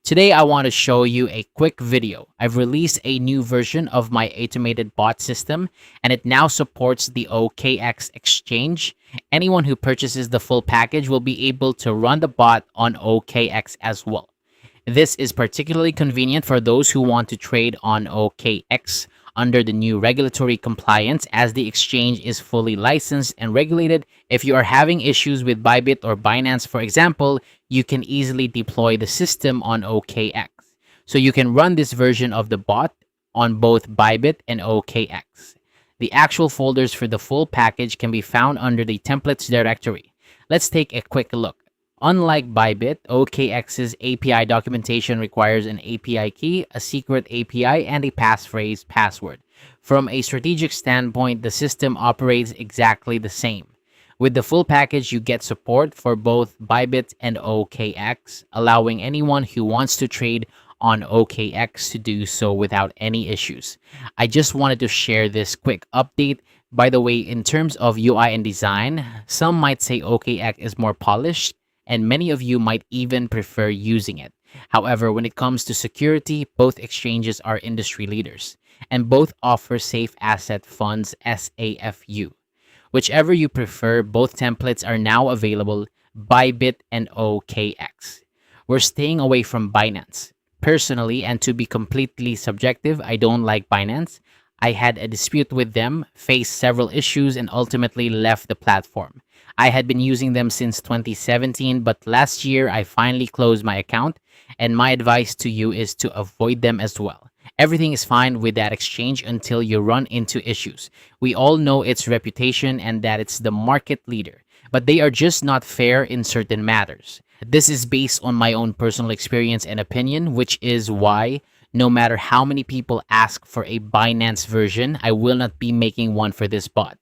Today, I want to show you a quick video. I've released a new version of my automated bot system, and it now supports the OKX exchange. Anyone who purchases the full package will be able to run the bot on OKX as well. This is particularly convenient for those who want to trade on OKX under the new regulatory compliance, as the exchange is fully licensed and regulated. If you are having issues with Bybit or Binance, for example, you can easily deploy the system on OKX. So you can run this version of the bot on both Bybit and OKX. The actual folders for the full package can be found under the templates directory. Let's take a quick look. Unlike Bybit, OKX's API documentation requires an API key, a secret API, and a passphrase password. From a strategic standpoint, the system operates exactly the same. With the full package, you get support for both Bybit and OKX, allowing anyone who wants to trade on OKX to do so without any issues. I just wanted to share this quick update. By the way, in terms of UI and design, some might say OKX is more polished, and many of you might even prefer using it. However, when it comes to security, both exchanges are industry leaders, and both offer safe asset funds SAFU. Whichever you prefer, both templates are now available, Bybit and OKX. We're staying away from Binance. Personally, and to be completely subjective, I don't like Binance. I had a dispute with them, faced several issues, and ultimately left the platform. I had been using them since 2017, but last year I finally closed my account, and my advice to you is to avoid them as well. Everything is fine with that exchange until you run into issues. We all know its reputation and that it's the market leader, but they are just not fair in certain matters. This is based on my own personal experience and opinion, which is why no matter how many people ask for a Binance version, I will not be making one for this bot.